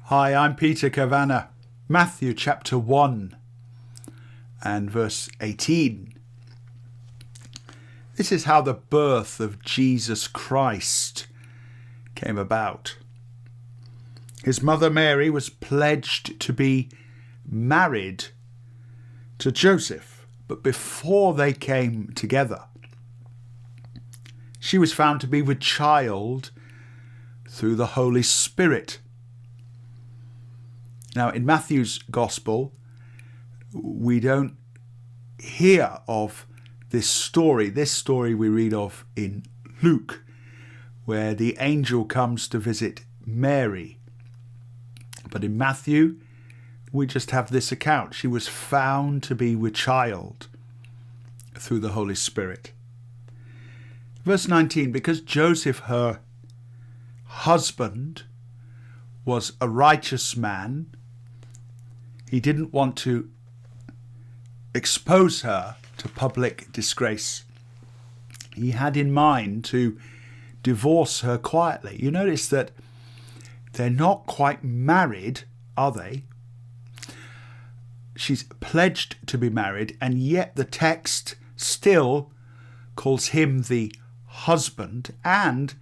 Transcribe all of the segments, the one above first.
Hi, I'm Peter Kavanagh. Matthew chapter 1 and verse 18. This is how the birth of Jesus Christ came about. His mother Mary was pledged to be married to Joseph, but before they came together, she was found to be with child through the Holy Spirit. Now, in Matthew's Gospel, we don't hear of this story. This story we read of in Luke, where the angel comes to visit Mary. But in Matthew, we just have this account. She was found to be with child through the Holy Spirit. Verse 19, because Joseph, her husband, was a righteous man, he didn't want to expose her to public disgrace. He had in mind to divorce her quietly. You notice that they're not quite married, are they? She's pledged to be married, and yet the text still calls him the husband, and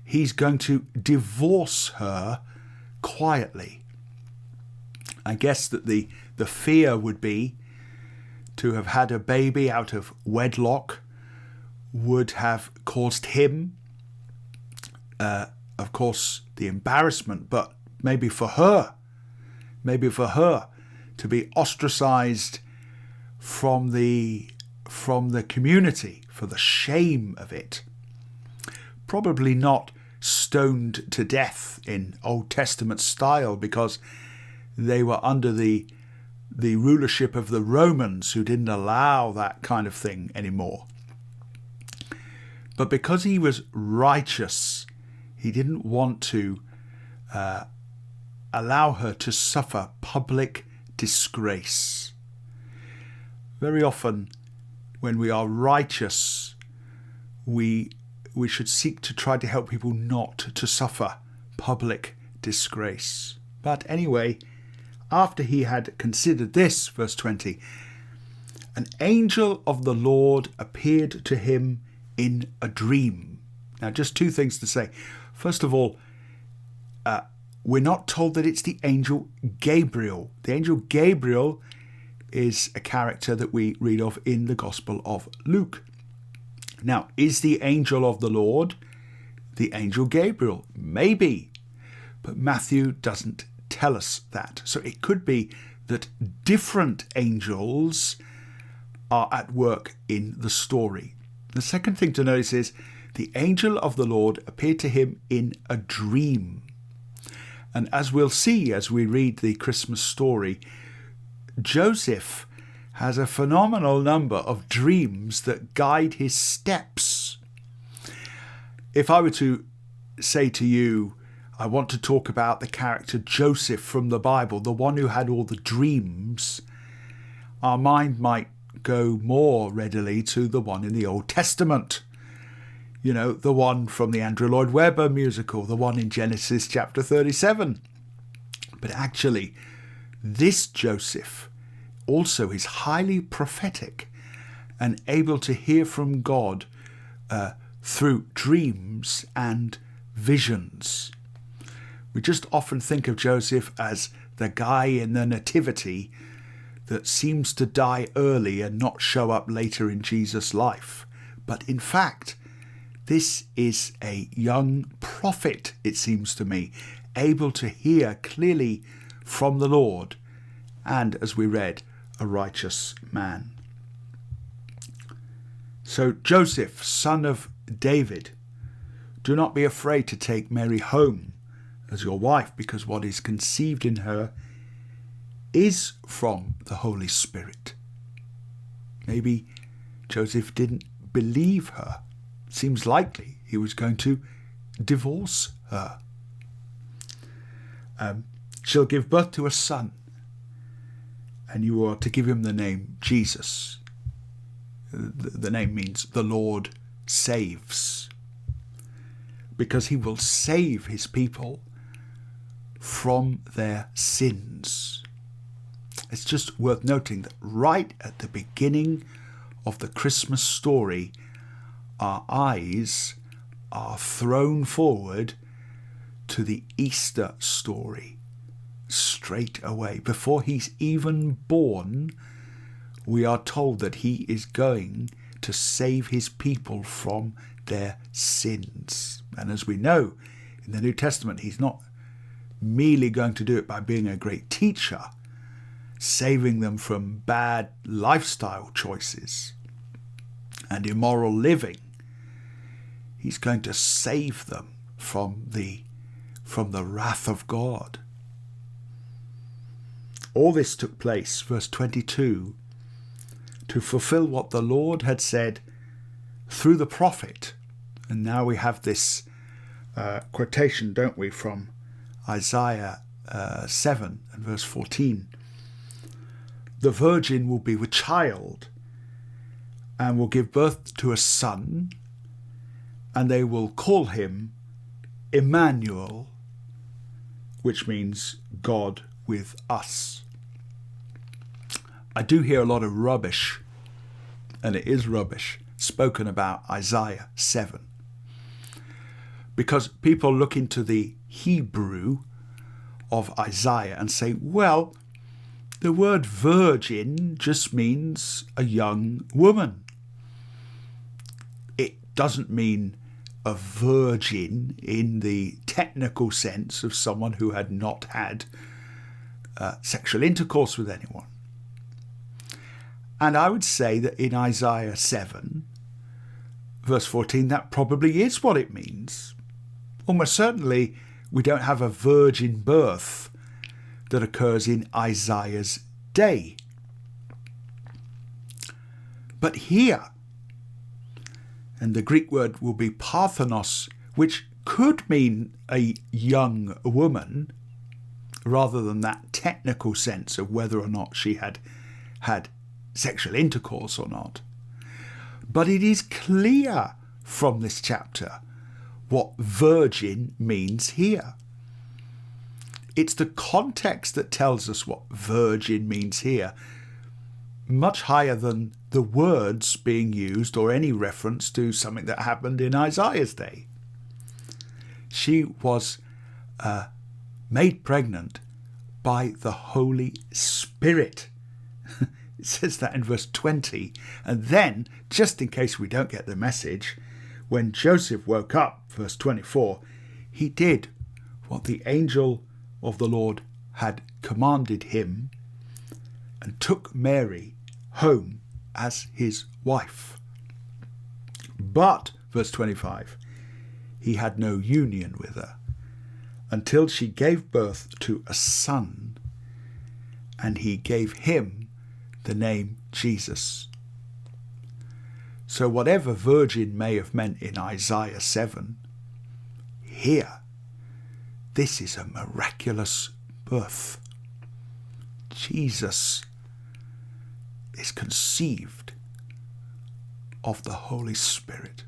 he's going to divorce her quietly. I guess that the fear would be to have had a baby out of wedlock would have caused him, of course, the embarrassment, but maybe for her to be ostracized from the community for the shame of it. Probably not stoned to death in Old Testament style, because they were under the rulership of the Romans, who didn't allow that kind of thing anymore. But because he was righteous, he didn't want to allow her to suffer public disgrace. Very often, when we are righteous, we should seek to try to help people not to suffer public disgrace. But anyway, after he had considered this, verse 20, an angel of the Lord appeared to him in a dream. Now, just two things to say. First of all, we're not told that it's the angel Gabriel. The angel Gabriel is a character that we read of in the Gospel of Luke. Now, is the angel of the Lord the angel Gabriel? Maybe, but Matthew doesn't tell us that. So it could be that different angels are at work in the story. The second thing to notice is the angel of the Lord appeared to him in a dream. And as we'll see as we read the Christmas story, Joseph has a phenomenal number of dreams that guide his steps. If I were to say to you, I want to talk about the character Joseph from the Bible, the one who had all the dreams, our mind might go more readily to the one in the Old Testament. You know, the one from the Andrew Lloyd Webber musical, the one in Genesis chapter 37. But actually, this Joseph also is highly prophetic and able to hear from God through dreams and visions. We just often think of Joseph as the guy in the Nativity that seems to die early and not show up later in Jesus' life. But in fact, this is a young prophet, it seems to me, able to hear clearly from the Lord, and, as we read, a righteous man. So Joseph, son of David, do not be afraid to take Mary home as your wife, because what is conceived in her is from the Holy Spirit. Maybe Joseph didn't believe her. Seems likely he was going to divorce her. She'll give birth to a son, and you are to give him the name Jesus. The name means the Lord saves, because he will save his people from their sins. It's just worth noting that right at the beginning of the Christmas story, our eyes are thrown forward to the Easter story straight away. Before he's even born, we are told that he is going to save his people from their sins. And as we know in the New Testament, he's not merely going to do it by being a great teacher, saving them from bad lifestyle choices and immoral living. He's going to save them from the wrath of God. All this took place, verse 22, to fulfill what the Lord had said through the prophet. And now we have this quotation, don't we, from Isaiah 7 and verse 14. The virgin will be with child and will give birth to a son, and they will call him Emmanuel, which means God with us. I do hear a lot of rubbish, and it is rubbish, spoken about Isaiah 7. Because people look into the Hebrew of Isaiah and say, well, the word virgin just means a young woman. It doesn't mean a virgin in the technical sense of someone who had not had sexual intercourse with anyone. And I would say that in Isaiah 7, verse 14, that probably is what it means. Almost certainly, we don't have a virgin birth that occurs in Isaiah's day. But here, and the Greek word will be parthenos, which could mean a young woman, rather than that technical sense of whether or not she had had sexual intercourse or not. But it is clear from this chapter what virgin means here. It's the context that tells us what virgin means here, much higher than the words being used or any reference to something that happened in Isaiah's day. She was made pregnant by the Holy Spirit. It says that in verse 20. And then, just in case we don't get the message, when Joseph woke up, verse 24, he did what the angel of the Lord had commanded him and took Mary home as his wife. But, verse 25, he had no union with her until she gave birth to a son, and he gave him the name Jesus. So whatever virgin may have meant in Isaiah 7, here, this is a miraculous birth. Jesus is conceived of the Holy Spirit.